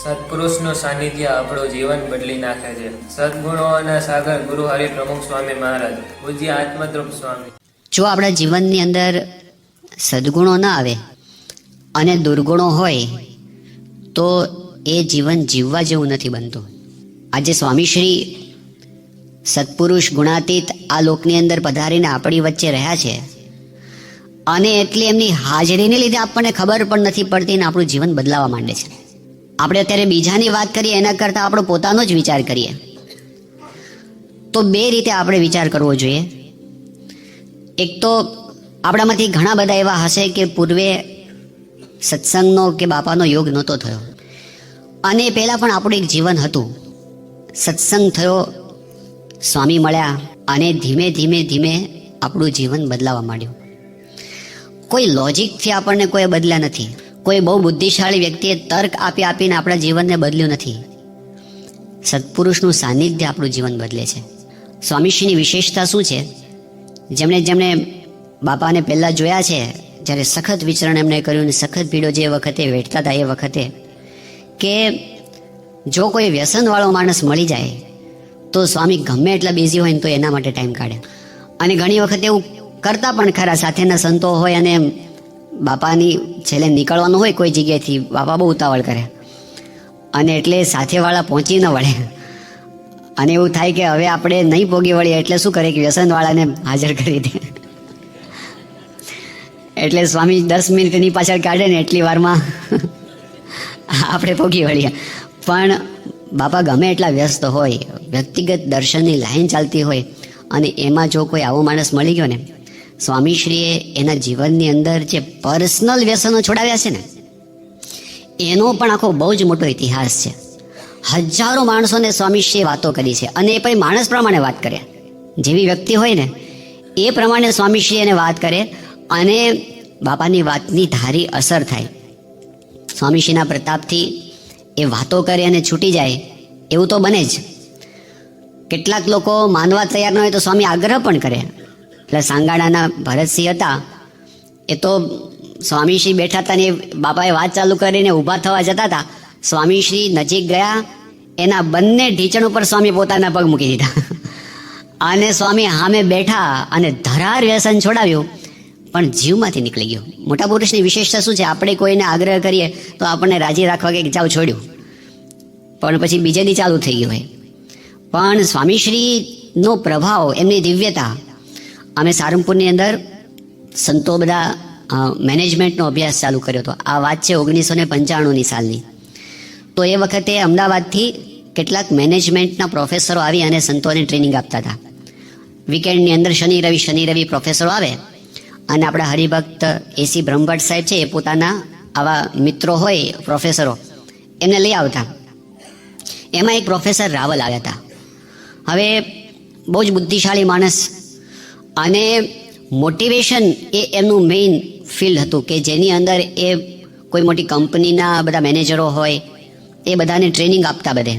સત્પુરુષનું સાનિધ્ય આપણું જીવન બદલી નાખે છે. સદગુણોના સાગર ગુરુ હરિ પ્રમુખ સ્વામી મહારાજ, પૂજ્ય આત્મદ્રુપ સ્વામી. જો આપણા જીવનની અંદર સદગુણો ના આવે અને દુર્ગુણો હોય તો એ જીવન જીવવા જેવું નથી બનતું. આજે સ્વામીશ્રી સત્પુરુષ ગુણાતીત આ લોકની અંદર પધારીને આપણી વચ્ચે રહ્યા છે અને એટલી એમની હાજરીને લીધે આપણને ખબર પણ નથી પડતી ને આપણું જીવન બદલાવા માંડે છે. આપણે અત્યારે બીજાની વાત કરીએ એના કરતાં આપણો પોતાનો જ વિચાર કરીએ તો બે રીતે આપણે વિચાર કરવો જોઈએ. એક તો આપણામાંથી ઘણા બધા એવા હશે કે પૂર્વે સત્સંગનો કે બાપાનો યોગ નહોતો થયો અને પહેલાં પણ આપણું એક જીવન હતું. સત્સંગ થયો, સ્વામી મળ્યા અને ધીમે ધીમે ધીમે આપણું જીવન બદલાવા માંડ્યું. કોઈ લોજિકથી આપણને કોઈ બદલ્યા નથી. કોઈ બહુ બુદ્ધિશાળી વ્યક્તિએ તર્ક આપી આપીને આપણા જીવનને બદલ્યું નથી. સત્પુરુષનું સાનિધ્ય આપણું જીવન બદલે છે. સ્વામીશ્રીની વિશેષતા શું છે? જેમણે બાપાને પહેલાં જોયા છે, જ્યારે સખત વિચરણ એમણે કર્યું ને સખત ભીડો જે વખતે વેઠતા હતા એ વખતે, કે જો કોઈ વ્યસનવાળો માણસ મળી જાય તો સ્વામી ગમે એટલા બિઝી હોય ને તો એના માટે ટાઈમ કાઢે. અને ઘણી વખત એવું કરતા પણ ખરા. સાથેના સંતો હોય અને બાપાની છેલ્લે નીકળવાનું હોય કોઈ જગ્યાએથી, બાપા બહુ ઉતાવળ કરે અને એટલે સાથેવાળા પહોંચી ન વળે અને એવું થાય કે હવે આપણે નહીં પહોંચી વળીએ એટલે શું કરે કે વ્યસનવાળાને હાજર કરી દે. એટલે સ્વામી 10 મિનિટની પાછળ કાઢે ને એટલી વારમાં આપણે પહોંચી વળીએ. પણ બાપા ગમે એટલા વ્યસ્ત હોય, વ્યક્તિગત દર્શનની લાઈન ચાલતી હોય અને એમાં જો કોઈ આવો માણસ મળી ગયો ને, સ્વામીશ્રીએ એના જીવનની અંદર જે પર્સનલ વ્યસનો છોડાવ્યા છે ને એનો પણ આખો બહુ જ મોટો ઇતિહાસ છે. હજારો માણસોને સ્વામીશ્રીએ વાતો કરી છે અને એ પછી માણસ પ્રમાણે વાત કરે. જેવી વ્યક્તિ હોય ને એ પ્રમાણે સ્વામીશ્રી એને વાત કરે અને બાપાની વાતની ધારી અસર થાય. સ્વામીશ્રીના પ્રતાપથી એ વાતો કરે અને છૂટી જાય એવું તો બને જ. કેટલાક લોકો માનવા તૈયાર ન હોય તો સ્વામી આગ્રહ પણ કરે. એટલે સાંગાડાના ભરતસિંહ હતા, એ તો સ્વામીશ્રી બેઠા હતા ને બાપાએ વાત ચાલુ કરીને ઊભા થવા જતા હતા. સ્વામીશ્રી નજીક ગયા, એના બંને ઢીચણ ઉપર સ્વામી પોતાના પગ મૂકી દીધા અને સ્વામી સામે બેઠા અને ધરાર વ્યસન છોડાવ્યું પણ જીવમાંથી નીકળી ગયું. મોટા પુરુષની વિશેષતા શું છે? આપણે કોઈને આગ્રહ કરીએ તો આપણને રાજી રાખવા કે જાઓ છોડ્યું, પણ પછી બીજે દી ચાલુ થઈ ગયું હોય. પણ સ્વામીશ્રીનો પ્રભાવ, એમની દિવ્યતા. અમે સારંગપુરની અંદર સંતો બધા મેનેજમેન્ટનો અભ્યાસ ચાલુ કર્યો હતો. આ વાત છે 1995ની સાલની. તો એ વખતે અમદાવાદથી કેટલાક મેનેજમેન્ટના પ્રોફેસરો આવી અને સંતોને ટ્રેનિંગ આપતા હતા. વીકેન્ડની અંદર શનિ રવિ પ્રોફેસરો આવે અને આપણા હરિભક્ત એસી બ્રહ્મભટ્ટ સાહેબ છે એ પોતાના આવા મિત્રો હોય પ્રોફેસરો એમને લઈ આવતા. એમાં એક પ્રોફેસર રાવલ આવ્યા હતા. હવે બહુ જ બુદ્ધિશાળી માણસ અને મોટિવેશન એ એમનું મેઇન ફિલ્ડ હતું કે જેની અંદર એ કોઈ મોટી કંપનીના બધા મેનેજરો હોય એ બધાને ટ્રેનિંગ આપતા બધે.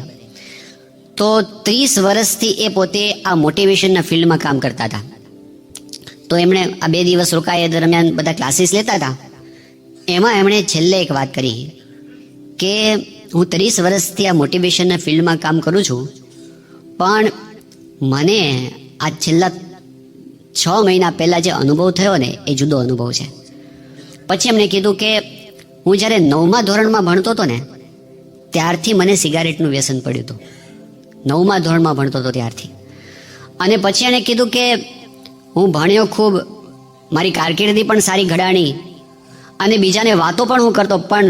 તો 30 વર્ષથી એ પોતે આ મોટિવેશનના ફિલ્ડમાં કામ કરતા હતા. તો એમણે આ 2 દિવસ રોકાયા દરમિયાન બધા ક્લાસીસ લેતા હતા. એમાં એમણે છેલ્લે એક વાત કરી કે હું 30 વર્ષથી આ મોટિવેશનના ફિલ્ડમાં કામ કરું છું, પણ મને આ છેલ્લા 6 મહિના પહેલાં જે અનુભવ થયો ને એ જુદો અનુભવ છે. પછી એમણે કીધું કે હું જ્યારે 9મા ધોરણમાં ભણતો હતો ને ત્યારથી મને સિગારેટનું વ્યસન પડ્યું હતું. 9મા ધોરણમાં ભણતો હતો ત્યારથી. અને પછી એણે કીધું કે હું ભણ્યો ખૂબ, મારી કારકિર્દી પણ સારી ઘડાણી અને બીજાને વાતો પણ હું કરતો, પણ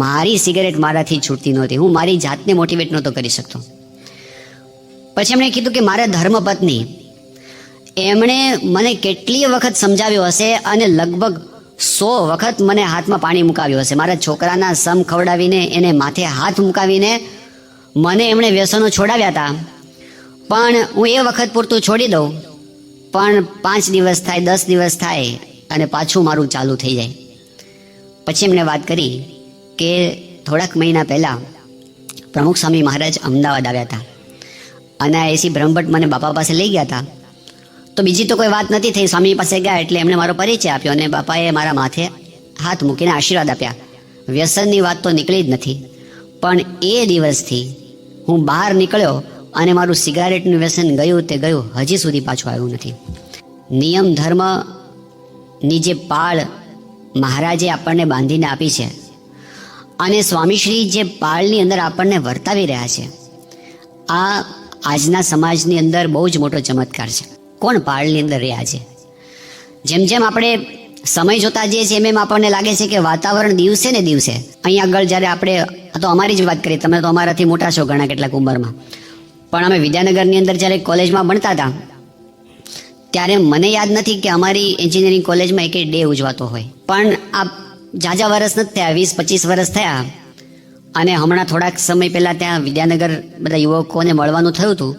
મારી સિગારેટ મારાથી છૂટતી નહોતી. હું મારી જાતને મોટિવેટ નહોતો કરી શકતો. પછી એમણે કીધું કે મારા ધર્મપત્ની, એમણે મને કેટલી વખત સમજાવ્યો હશે અને લગભગ 100 વખત મને હાથમાં પાણી મુકાવ્યું હશે. મારા છોકરાના સમ ખવડાવીને એને માથે હાથ મુકાવીને મને એમણે વ્યસનો છોડાવ્યા હતા. પણ હું એ વખત પૂરતું છોડી દઉં, પણ 5 દિવસ થાય, 10 દિવસ થાય અને પાછું મારું ચાલુ થઈ જાય. પછી એમણે વાત કરી કે થોડાક મહિના પહેલાં પ્રમુખ સ્વામી મહારાજ અમદાવાદ આવ્યા હતા અને આ એસી બ્રહ્મભટ્ટ મને બાપા પાસે લઈ ગયા હતા. તો બીજી તો કોઈ વાત નથી થઈ. સ્વામી પાસે ગયા એટલે એમણે મારો પરિચય આપ્યો અને બાપાએ મારા માથે હાથ મૂકીને આશીર્વાદ આપ્યા. વ્યસનની વાત તો નીકળી જ નથી, પણ એ દિવસથી હું બહાર નીકળ્યો અને મારું સિગારેટનું વ્યસન ગયું તે ગયું, હજી સુધી પાછું આવ્યું નથી. નિયમ ધર્મની જે પાળ મહારાજે આપણને બાંધીને આપી છે અને સ્વામીશ્રી જે પાળની અંદર આપણને વર્તાવી રહ્યા છે, આ આજના સમાજની અંદર બહુ જ મોટો ચમત્કાર છે. કોણ પાળની અંદર રહ્યા છે? જેમ જેમ આપણે સમય જોતા જઈએ છીએ એમ આપણને લાગે છે કે વાતાવરણ દિવસે ને દિવસે, અહીં આગળ જ્યારે આપણે, આ તો અમારી જ વાત કરીએ, તમે તો અમારાથી મોટા છો ઘણા કેટલાક ઉંમરમાં, પણ અમે વિદ્યાનગરની અંદર જ્યારે કોલેજમાં ભણતા હતા ત્યારે મને યાદ નથી કે અમારી એન્જિનિયરિંગ કોલેજમાં એક ડે ઉજવાતો હોય. પણ આ ઝાઝા વર્ષ નથી થયા, 20-25 વર્ષ થયા, અને હમણાં થોડાક સમય પહેલાં ત્યાં વિદ્યાનગર બધા યુવકોને મળવાનું થયું હતું,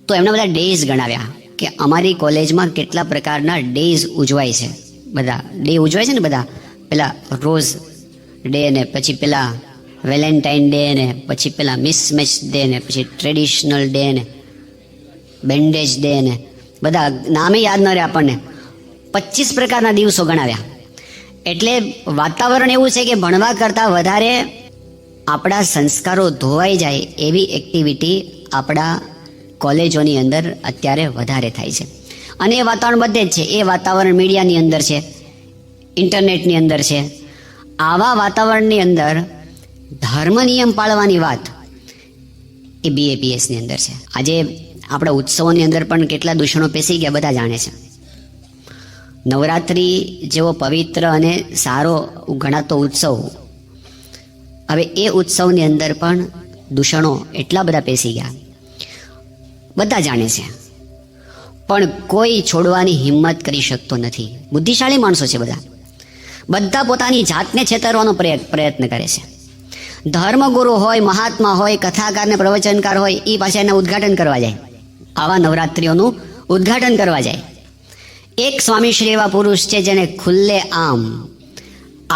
તો એમણે બધા ડેઝ ગણાવ્યા કે અમારી કોલેજમાં કેટલા પ્રકારના ડેઝ ઉજવાય છે. બધા ડે ઉજવાય છે ને, બધા પેલા રોઝ ડે ને, પછી પેલા વેલેન્ટાઇન ડે ને, પછી પેલા મિસમેચ ડે ને, પછી ટ્રેડિશનલ ડે ને, બેન્ડેજ ડે ને, બધા નામે યાદ ન રહે આપણને. 25 પ્રકારના દિવસો ગણાવ્યા. એટલે વાતાવરણ એવું છે કે ભણવા કરતાં વધારે આપણા સંસ્કારો ધોવાઈ જાય એવી એક્ટિવિટી આપણા કોલેજોની અંદર અત્યારે વધારે થાય છે. અને એ વાતાવરણ બધે જ છે. એ વાતાવરણ મીડિયાની અંદર છે, ઇન્ટરનેટની અંદર છે. આવા વાતાવરણની અંદર ધર્મ નિયમ પાળવાની વાત એ BAPSની અંદર છે. આજે આપણા ઉત્સવોની અંદર પણ કેટલા દૂષણો પેસી ગયા બધા જાણે છે. નવરાત્રિ જેવો પવિત્ર અને સારો ગણાતો ઉત્સવ, હવે એ ઉત્સવની અંદર પણ દૂષણો એટલા બધા પેસી ગયા, બધા જાણે છે, પણ કોઈ છોડવાની હિંમત કરી શકતો નથી. બુદ્ધિશાળી માણસો છે બધા પોતાની જાતને છેતરવાનો પ્રયત્ન કરે છે. ધર્મગુરુ હોય, મહાત્મા હોય, કથાકાર ને પ્રવચનકાર હોય, એ પાછા એના ઉદ્ઘાટન કરવા જાય, આવા નવરાત્રિઓનું ઉદ્ઘાટન કરવા જાય. એક સ્વામીશ્રી એવા પુરુષ છે જેને ખુલ્લે આમ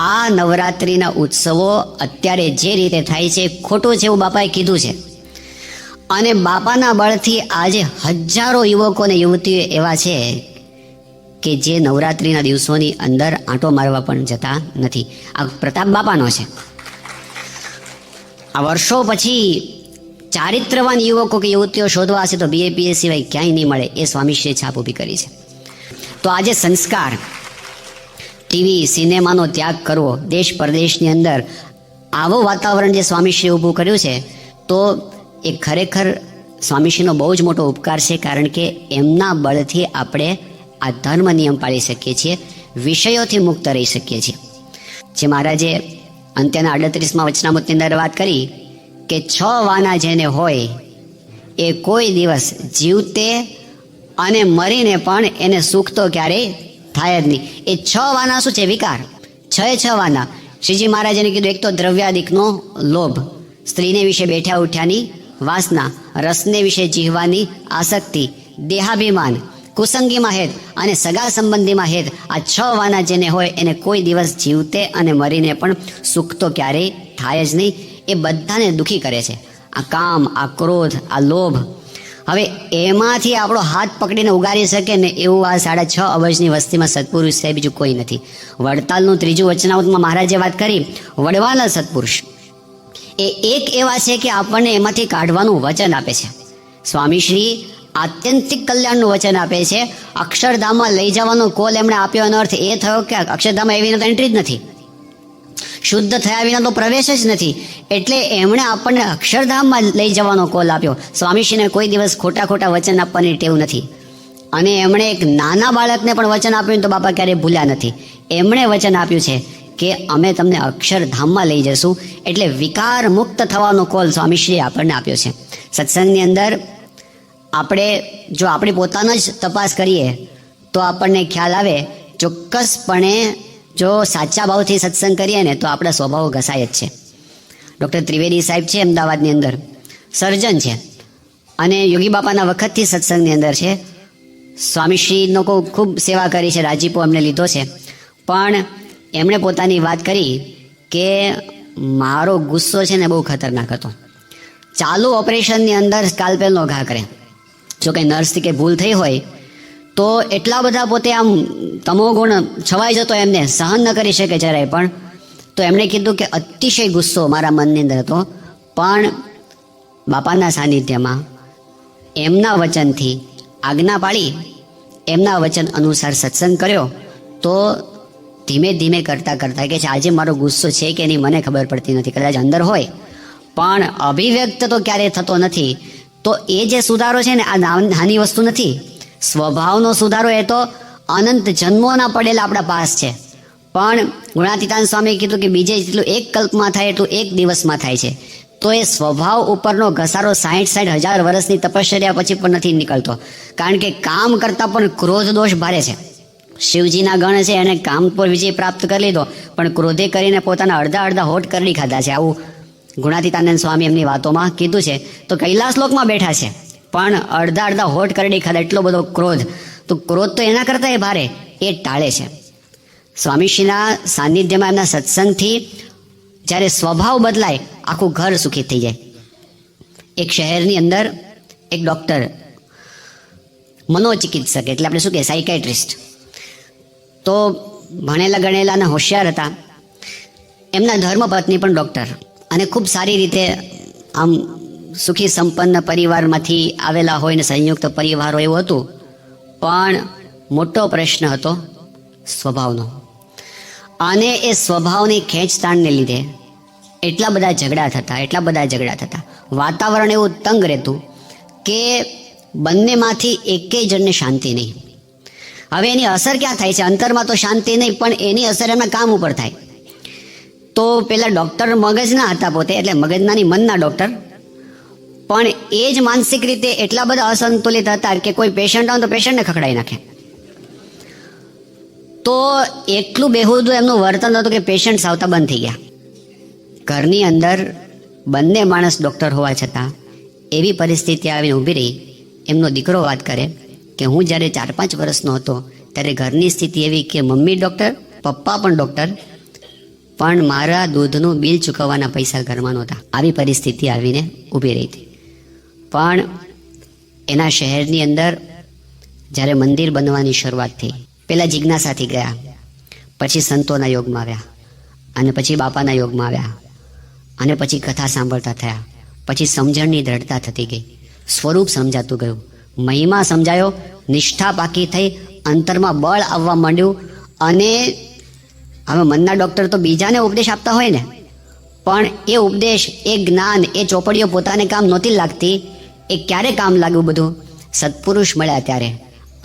આ નવરાત્રિના ઉત્સવો અત્યારે જે રીતે થાય છે ખોટું છે એવું બાપાએ કીધું છે. અને બાપાના બળથી આજે હજારો યુવકો અને યુવતીઓ એવા છે કે જે નવરાત્રિના દિવસોની અંદર આંટો મારવા પણ જતા નથી. આ પ્રતાપ બાપાનો છે. આ વર્ષો પછી ચારિત્રવાન યુવકો કે યુવતીઓ શોધવા હશે તો BAPS સિવાય ક્યાંય નહીં મળે. એ સ્વામીશ્રીએ છાપ ઊભી કરી છે. તો આજે સંસ્કાર, ટીવી સિનેમાનો ત્યાગ કરવો, દેશ પરદેશની અંદર આવું વાતાવરણ જે સ્વામીશ્રીએ ઊભું કર્યું છે, તો એ ખરેખર સ્વામીશ્રીનો બહુ જ મોટો ઉપકાર છે. કારણ કે એમના બળથી આપણે આ ધર્મ નિયમ પાળી શકીએ છીએ, વિષયોથી મુક્ત રહી શકીએ છીએ. જે મહારાજે અંત્યના 38મા વચનામૃતની અંદર વાત કરી કે 6 વાના જેને હોય એ કોઈ દિવસ જીવતે અને મરીને પણ એને સુખ તો ક્યારેય થાય જ નહીં. એ 6 વાના શું છે? વિકાર. 6 વાના શ્રીજી મહારાજને કીધું, એક તો દ્રવ્યાદિકનો લોભ, સ્ત્રીને વિશે બેઠા ઉઠ્યાની વાસના, રસને વિશે જીવવાની આસક્તિ, દેહાભિમાન, કુસંગીમાં હેત અને સગા સંબંધીમાં હેત. આ 6 વાના જેને હોય એને કોઈ દિવસ જીવતે અને મરીને પણ સુખ તો ક્યારેય થાય જ નહીં. એ બધાને દુઃખી કરે છે આ કામ, આ ક્રોધ, આ લોભ. હવે એમાંથી આપણો હાથ પકડીને ઉગારી શકે ને એવું આ 6.5 અબજની વસ્તીમાં સત્પુરુષ છે, બીજું કોઈ નથી. વડતાલનું 3જું વચનામૃતમાં મહારાજે વાત કરી, વડવાલા સત્પુરુષ એ એક એવા છે કે આપણને એમાંથી કાઢવાનું વચન આપે છે. સ્વામીશ્રી આત્યંતિક કલ્યાણનું વચન આપે છે. અક્ષરધામમાં લઈ જવાનો કોલ એમણે આપ્યો, એનો અર્થ એ થયો કે અક્ષરધામમાં એવી તો એન્ટ્રી જ નથી, શુદ્ધ થયા વિના તો પ્રવેશ જ નથી. એટલે એમણે આપણને અક્ષરધામમાં લઈ જવાનો કોલ આપ્યો. સ્વામીશ્રીને કોઈ દિવસ ખોટા વચન આપવાની ટેવ નથી. અને એમણે એક નાના બાળકને પણ વચન આપ્યું તો બાપા ક્યારેય ભૂલ્યા નથી. એમણે વચન આપ્યું છે કે અમે તમને અક્ષરધામમાં લઈ જશું. એટલે વિકાર મુક્ત થવાનો કોલ સ્વામીશ્રીએ આપણને આપ્યો છે. સત્સંગની અંદર આપણે જો આપણી પોતાનો જ તપાસ કરીએ તો આપણને ખ્યાલ આવે, ચોક્કસપણે જો સાચા ભાવથી સત્સંગ કરીએ ને તો આપણા સ્વભાવ ઘસાય જ છે. ડૉક્ટર ત્રિવેદી સાહેબ છે અમદાવાદની અંદર, સર્જન છે અને યોગી બાપાના વખતથી સત્સંગની અંદર છે. સ્વામીશ્રીનો ખૂબ સેવા કરી છે, રાજીપો એમને લીધો છે. પણ એમણે પોતાની વાત કરી કે મારો ગુસ્સો છે ને બહુ ખતરનાક હતો. ચાલુ ઓપરેશનની અંદર સ્કાલ્પેલનો ઘા કરે. જો કંઈ નર્સથી કંઈ ભૂલ થઈ હોય તો એટલા બધા પોતે આમ તમોગુણ છવાઈ જતો, એમને સહન ન કરી શકે જરાય પણ. તો એમણે કીધું કે અતિશય ગુસ્સો મારા મનની અંદર હતો, પણ બાપાના સાનિધ્યમાં એમના વચનથી આજ્ઞા પાળી એમના વચન અનુસાર સત્સંગ કર્યો તો ધીમે ધીમે કરતાં કરતાં કે આજે મારો ગુસ્સો છે કે નહીં મને ખબર પડતી નથી, કદાચ અંદર હોય પણ અભિવ્યક્ત તો ક્યારેય થતો નથી. તો એ જે સુધારો છે ને આ નાની વસ્તુ નથી. સ્વભાવનો સુધારો એ તો અનંત જન્મોના પડેલા આપણા પાસ છે. પણ ગુણાતીતાન સ્વામીએ કીધું કે બીજે જેટલું એક કલ્પમાં થાય એટલું એક દિવસમાં થાય છે. તો એ સ્વભાવ ઉપરનો ઘસારો 60,000 વર્ષની તપશ્ચર્યા પછી પણ નથી નીકળતો. કારણ કે કામ કરતાં પણ ક્રોધ દોષ ભારે છે. શિવજીના ગણ છે એને કામ પર વિજય પ્રાપ્ત કરી લીધો, પણ ક્રોધે કરીને પોતાના અડધા હોઠ કરડી ખાધા છે. આવું ગુણાતીતાનંદ સ્વામી એમની વાતોમાં કીધું છે. તો કૈલાસ લોકમાં બેઠા છે પણ અડધા હોઠ કરડી ખાધા, એટલો બધો ક્રોધ. તો ક્રોધ તો એના કરતાં એ ભારે, એ ટાળે છે. સ્વામીશ્રીના સાનિધ્યમાં એમના સત્સંગથી જ્યારે સ્વભાવ બદલાય આખું ઘર સુખી થઈ જાય. એક શહેરની અંદર એક ડૉક્ટર, મનોચિકિત્સક એટલે આપણે શું કહીએ સાયકાઇટ્રિસ્ટ, તો ભણેલા ગણેલા અને હોશિયાર હતા. એમના ધર્મપત્ની પણ ડૉક્ટર અને ખૂબ સારી રીતે આમ સુખી સંપન્ન પરિવારમાંથી આવેલા હોય ને સંયુક્ત પરિવાર હોય એવું હતું. પણ મોટો પ્રશ્ન હતો સ્વભાવનો, અને એ સ્વભાવની ખેંચતાણને લીધે એટલા બધા ઝઘડા થતા, વાતાવરણ એવું તંગ રહેતું કે બંનેમાંથી એકેય જણને શાંતિ નહીં. હવે એની અસર ક્યાં થાય છે? અંતરમાં તો શાંતિ નહીં, પણ એની અસર એમના કામ ઉપર થાય. તો પેલા ડૉક્ટર મગજના હતા પોતે, એટલે મગજનાની મનના ડૉક્ટર, પણ એ જ માનસિક રીતે એટલા બધા અસંતુલિત હતા કે કોઈ પેશન્ટ આવે તો પેશન્ટને ખખડાવી નાખે. તો એટલું બેહુદું એમનું વર્તન હતું કે પેશન્ટ આવતા બંધ થઈ ગયા. ઘરની અંદર બંને માણસ ડૉક્ટર હોવા છતાં એવી પરિસ્થિતિ આવીને ઊભી રહી. એમનો દીકરો વાત કરે કે હું જ્યારે 4-5 વર્ષનો હતો ત્યારે ઘરની સ્થિતિ એવી કે મમ્મી ડૉક્ટર, પપ્પા પણ ડૉક્ટર, પણ મારા દૂધનું બિલ ચૂકવવાના પૈસા ઘરમાં નહોતા. આવી પરિસ્થિતિ આવીને ઊભી રહી હતી. પણ એના શહેરની અંદર જ્યારે મંદિર બનવાની શરૂઆત થઈ, પહેલાં જિજ્ઞાસાથી ગયા, પછી સંતોના યોગમાં આવ્યા, અને પછી બાપાના યોગમાં આવ્યા, અને પછી કથા સાંભળતા થયા. પછી સમજણની દ્રઢતા થતી ગઈ, સ્વરૂપ સમજાતું ગયું, મહિમા સમજાયો, નિષ્ઠા પાકી થઈ, અંતરમાં બળ આવવા માંડ્યું. અને હવે મનના ડૉક્ટર તો બીજાને ઉપદેશ આપતા હોય ને, પણ એ ઉપદેશ, એ જ્ઞાન, એ ચોપડીઓ પોતાને કામ નહોતી લાગતી. એ ક્યારે કામ લાગ્યું બધું? સત્પુરુષ મળ્યા ત્યારે.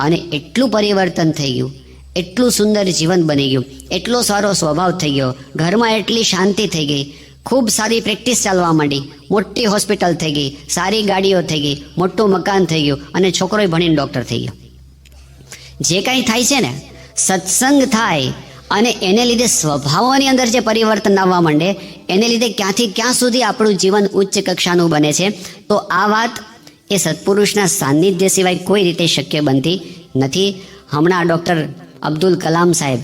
અને એટલું પરિવર્તન થઈ ગયું, એટલું સુંદર જીવન બની ગયું, એટલો સારો સ્વભાવ થઈ ગયો, ઘરમાં એટલી શાંતિ થઈ ગઈ, ખૂબ સારી પ્રેક્ટિસ ચાલવા માંડી, મોટી હોસ્પિટલ થઈ ગઈ, સારી ગાડીઓ થઈ ગઈ, મોટું મકાન થઈ ગયું, અને છોકરોય ભણીને ડૉક્ટર થઈ ગયો. જે કાંઈ થાય છે ને, સત્સંગ થાય અને એને લીધે સ્વભાવોની અંદર જે પરિવર્તન આવવા માંડે, એને લીધે ક્યાંથી ક્યાં સુધી આપણું જીવન ઉચ્ચ કક્ષાનું બને છે. તો આ વાત એ સત્પુરુષના સાનિધ્ય સિવાય કોઈ રીતે શક્ય બનતી નથી. હમણાં ડૉક્ટર અબ્દુલ કલામ સાહેબ,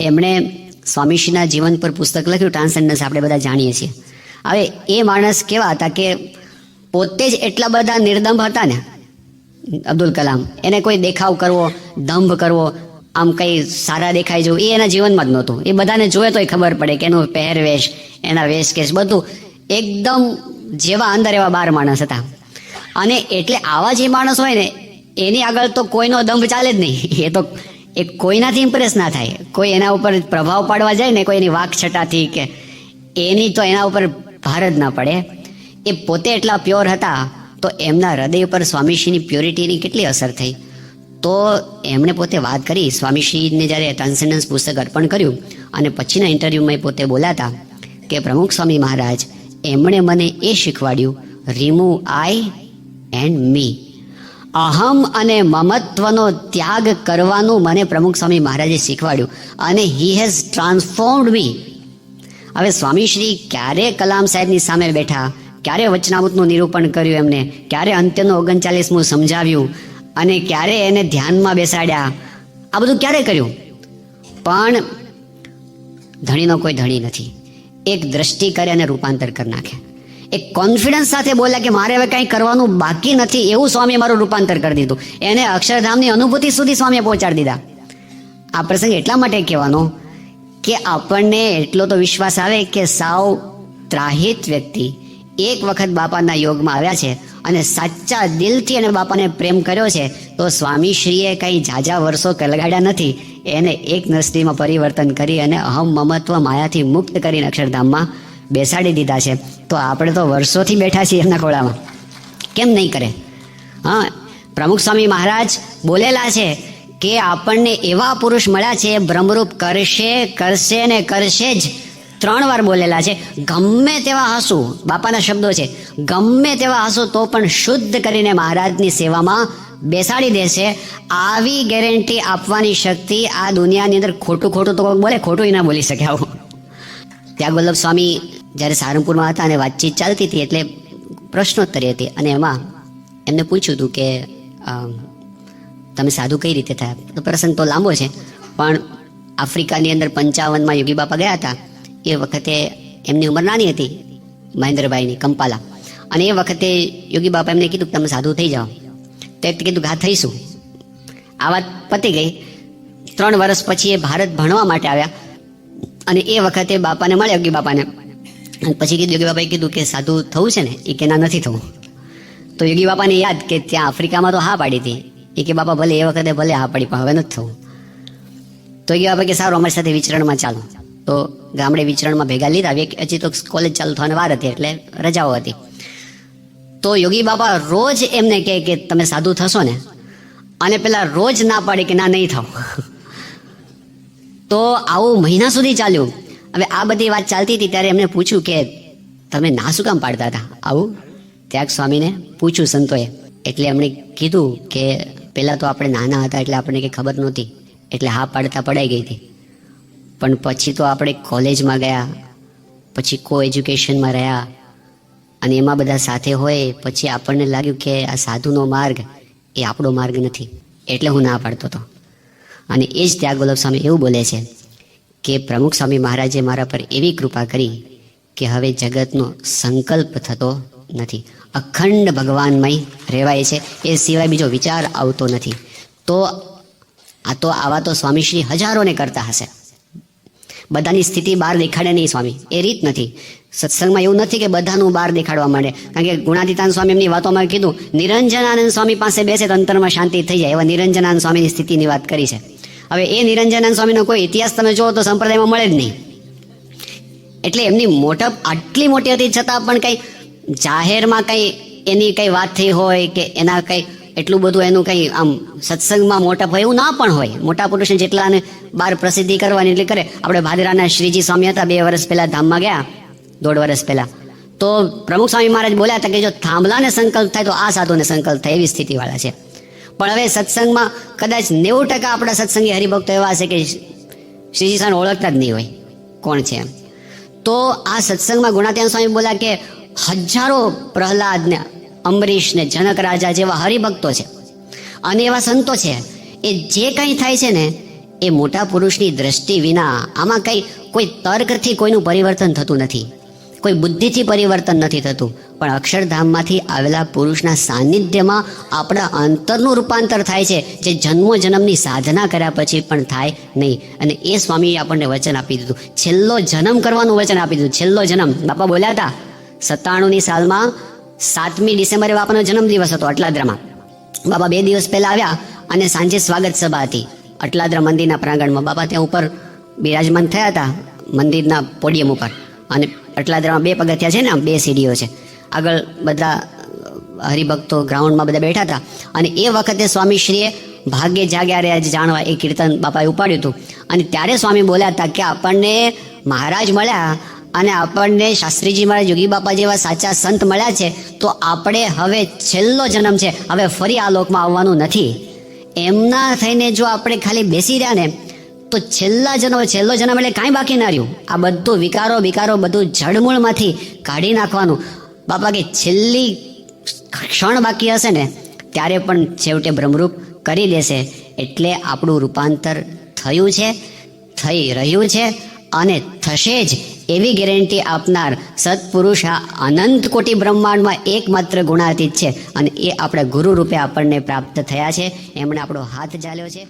એમણે સ્વામીશ્રીના જીવન પર પુસ્તક લખ્યું, ટ્રાન્સેન્ડન્સ, આપણે બધા જાણીએ છીએ. હવે એ માણસ કેવા હતા કે પોતે જ એટલા બધા નિર્દંભ હતા ને અબ્દુલ કલામ, એને કોઈ દેખાવ કરવો, દંભ કરવો, આમ કંઈ સારા દેખાઈ જવું, એ એના જીવનમાં જ નહોતું. એ બધાને જોવે તોય ખબર પડે કે એનું પહેરવેશ, એના વેશકેશ બધું એકદમ જેવા અંદર એવા 12 માણસ હતા. અને એટલે આવા જે માણસ હોય ને એની આગળ તો કોઈનો દંભ ચાલે જ નહીં. એ તો એ કોઈનાથી ઇમ્પ્રેસ ના થાય. કોઈ એના ઉપર પ્રભાવ પાડવા જાય ને, કોઈ એની વાક છટાથી કે એની તો એના ઉપર ભાર જ ના પડે. એ પોતે એટલા પ્યોર હતા, તો એમના હૃદય ઉપર સ્વામીશ્રીની પ્યોરિટીની કેટલી અસર થઈ. તો એમણે પોતે વાત કરી, સ્વામીશ્રીને જ્યારે ટ્રાન્સેન્ડન્સ પુસ્તક અર્પણ કર્યું અને પછીના ઇન્ટરવ્યૂમાં પોતે બોલાતા કે પ્રમુખ સ્વામી મહારાજ, એમણે મને એ શીખવાડ્યું, રિમૂવ આઈ એન્ડ મી, અહમ અને મમત્વનો ત્યાગ કરવાનું મને પ્રમુખ સ્વામી મહારાજે શીખવાડ્યું, અને હી હેઝ ટ્રાન્સફોર્મ્ડ મી. હવે સ્વામીશ્રી ક્યારે કલામ સાહેબની સામે બેઠા, ક્યારે વચનામૃતનું નિરૂપણ કર્યું એમને, ક્યારે અંત્યનું 39મું સમજાવ્યું, અને ક્યારે એને ધ્યાનમાં બેસાડ્યા, આ બધું ક્યારે કર્યું? પણ ધણીનો કોઈ ધણી નથી. એક દ્રષ્ટિ કરે અને રૂપાંતર કરી નાખે. એક કોન્ફિડન્સ સાથે બોલ્યા કે મારે હવે કંઈ કરવાનું બાકી નથી, એવું સ્વામીએ મારું રૂપાંતર કરી દીધું. એને અક્ષરધામની અનુભૂતિ સુધી સ્વામીએ પહોંચાડી દીધા. આ પ્રસંગ એટલા માટે કહેવાનો કે આપણને એટલો તો વિશ્વાસ આવે કે સાવ ત્રાહિત વ્યક્તિ, એક વખત બાપાના યોગમાં આવ્યા છે અને સાચા દિલથી એને બાપાને પ્રેમ કર્યો છે, તો સ્વામીશ્રીએ કંઈ ઝાઝા વર્ષો કલગાડ્યા નથી. એને એક નસરીમાં પરિવર્તન કરી અને અહમ મમત્વ માયાથી મુક્ત કરીને અક્ષરધામમાં બેસાડી દીધા છે. તો આપણે તો વર્ષોથી બેઠા છીએ એમના ખોળામાં, કેમ નહીં કરે? હા, પ્રમુખ સ્વામી મહારાજ બોલેલા છે કે આપણને એવા પુરુષ મળ્યા છે, બ્રહ્મરૂપ કરશે કરશે ને કરશે જ. 3 વાર બોલેલા છે. ગમે તેવા હસું, બાપાના શબ્દો છે, ગમે તેવા હસું તો પણ શુદ્ધ કરીને મહારાજની સેવામાં બેસાડી દેશે. આવી ગેરંટી આપવાની શક્તિ આ દુનિયાની અંદર ખોટું ખોટું તો બોલે, ખોટું ના બોલી શકે આવું. ત્યાગ વલ્લભ સ્વામી જ્યારે સારંગપુરમાં હતા અને વાતચીત ચાલતી હતી એટલે પ્રશ્નોત્તરી હતી, અને એમાં એમને પૂછ્યું હતું કે તમે સાધુ કઈ રીતે થયા? તો પ્રસંગ તો લાંબો છે, પણ આફ્રિકાની અંદર 55માં યોગી બાપા ગયા હતા. એ વખતે એમની ઉંમર નાની હતી, મહેન્દ્રભાઈની, કંપાલા. અને એ વખતે યોગી બાપા એમને કીધું કે તમે સાધુ થઈ જાઓ. તે કીધું કે હા થઈશું. આ વાત પતી ગઈ. 3 વર્ષ પછી એ ભારત ભણવા માટે આવ્યા અને એ વખતે બાપાને મળ્યા, યોગી બાપાને. અને પછી યોગી બાપાએ કીધું કે સાધુ થવું છે ને? એ કે ના, નથી થવું. તો યોગી બાપાને યાદ કે ત્યાં આફ્રિકામાં તો હા પાડી હતી. એ કે બાપા ભલે એ વખતે ભલે હા પાડી, પણ હવે નથી થવું. તો યોગી બાપા કે સારું, અમારી સાથે વિચરણમાં ચાલો. તો ગામડે વિચરણમાં ભેગા લીધા. હજી તો કોલેજ ચાલુ થવાની વાર હતી એટલે રજાઓ હતી. તો યોગી બાપા રોજ એમને કહે કે તમે સાધુ થશો ને? અને પેલા રોજ ના પાડે કે ના, નહીં થાવ. તો આવું મહિના સુધી ચાલ્યું. હવે આ બધી વાત ચાલતી હતી ત્યારે એમને પૂછ્યું કે તમે ના શું કામ પાડતા હતા? આવું ત્યાગ સ્વામીને પૂછ્યું સંતોએ. એટલે એમણે કીધું કે પહેલાં તો આપણે નાના હતા એટલે આપણને કંઈ ખબર નહોતી, એટલે હા પાડતા પડાઈ ગઈ હતી. પણ પછી તો આપણે કોલેજમાં ગયા, પછી કો એજ્યુકેશનમાં રહ્યા, અને એમાં બધા સાથે હોય પછી આપણને લાગ્યું કે આ સાધુનો માર્ગ એ આપણો માર્ગ નથી, એટલે હું ના પાડતો હતો. અને એ જ ત્યાગ વલ્લભ સ્વામી એવું બોલે છે કે પ્રમુખ સ્વામી મહારાજે મારા પર એવી કૃપા કરી કે હવે જગતનો સંકલ્પ થતો નથી, અખંડ ભગવાનમય રહેવાય છે, એ સિવાય બીજો વિચાર આવતો નથી. તો આવા તો સ્વામીશ્રી હજારોને કરતા હશે. બધાની સ્થિતિ બહાર દેખાડે નહીં સ્વામી, એ રીત નથી. સત્સંગમાં એવું નથી કે બધાનું બહાર દેખાડવા માંડે. કારણ કે ગુણાતીતાન સ્વામી એમની વાતોમાં કીધું, નિરંજનાનંદ સ્વામી પાસે બેસે તો અંતરમાં શાંતિ થઈ જાય, એવા નિરંજનાનંદ સ્વામીની સ્થિતિની વાત કરી છે. હવે એ નિરંજનાનંદ સ્વામીનો કોઈ ઇતિહાસ તમે જુઓ તો સંપ્રદાયમાં મળે જ નહીં. એટલે એમની મોટપ આટલી મોટી હતી છતાં પણ કંઈ જાહેરમાં કંઈ એની કંઈ વાત થઈ હોય કે એના કંઈ એટલું બધું એનું કંઈ આમ સત્સંગમાં મોટપ હોય એવું ના પણ હોય. મોટા પુરુષને જેટલાને બહાર પ્રસિદ્ધિ કરવાની એટલે કરે. આપણે ભાદરાના શ્રીજી સ્વામી હતા, 2 વર્ષ પહેલા ધામમાં ગયા, 1.5 વર્ષ પહેલા. તો પ્રમુખ સ્વામી મહારાજ બોલ્યા હતા કે જો થાંભલાને સંકલ્પ થાય તો આ સાધુને સંકલ્પ થાય, એવી સ્થિતિવાળા છે. પણ હવે સત્સંગમાં કદાચ 90% આપણા સત્સંગી હરિભક્તો એવા હશે કે શ્રીજી સ્વામી ઓળખતા જ નહીં હોય કોણ છે એમ. તો આ સત્સંગમાં ગુણાતીતાન સ્વામી બોલ્યા કે હજારો પ્રહલાદને, અંબરીશને, જનક રાજા જેવા હરિભક્તો છે અને એવા સંતો છે. એ જે કંઈ થાય છે ને એ મોટા પુરુષની દ્રષ્ટિ વિના, આમાં કંઈ કોઈ તર્કથી કોઈનું પરિવર્તન થતું નથી, કોઈ બુદ્ધિથી પરિવર્તન નથી થતું, પણ અક્ષરધામમાંથી આવેલા પુરુષના સાનિધ્યમાં આપણા અંતરનું રૂપાંતર થાય છે, જે જન્મો જન્મની સાધના કર્યા પછી પણ થાય નહીં. અને એ સ્વામીએ આપણને વચન આપી દીધું, છેલ્લો જન્મ કરવાનું વચન આપી દીધું. છેલ્લો જન્મ બાપા બોલ્યા હતા 97ની સાલમાં 7મી ડિસેમ્બરે બાપાનો જન્મદિવસ હતો અટલાદરામાં. બાપા 2 દિવસ પહેલા આવ્યા અને સાંજે સ્વાગત સભા હતી અટલાદરા મંદિરના પ્રાંગણમાં. બાપા ત્યાં ઉપર બિરાજમાન થયા હતા મંદિરના પોડિયમ ઉપર. અને અટલાદરામાં 2 પગથિયા છે ને, આમ 2 સીડીઓ છે. આગળ બધા હરિભક્તો ગ્રાઉન્ડમાં બધા બેઠા હતા. અને એ વખતે સ્વામીશ્રીએ ભાગ્ય જાગ્યા રે જાણવા એ કીર્તન બાપાએ ઉપાડ્યું હતું. અને ત્યારે સ્વામી બોલ્યા હતા કે આપણને મહારાજ મળ્યા અને આપણને શાસ્ત્રીજી મહારાજ, યોગી બાપા જેવા સાચા સંત મળ્યા છે, તો આપણે હવે છેલ્લો જન્મ છે, હવે ફરી આ લોકમાં આવવાનું નથી. એમના થઈને જો આપણે ખાલી બેસી રહ્યા ને તો છેલ્લો જન્મ એટલે કાંઈ બાકી ના રહ્યું. આ બધું વિકારો બધું જડમૂળમાંથી કાઢી નાખવાનું. બાપા કે છેલ્લી ક્ષણ બાકી હશે ને ત્યારે પણ છેવટે બ્રહ્મરૂપ કરી દેશે. એટલે આપણું રૂપાંતર થયું છે, થઈ રહ્યું છે અને થશે જ એવી ગેરંટી આપનાર સત્પુરુષ આ અનંત કોટી બ્રહ્માંડમાં એકમાત્ર ગુણાતીત છે. અને એ આપણા ગુરુ રૂપે આપણને પ્રાપ્ત થયા છે. એમણે આપણો હાથ ઝાલ્યો છે.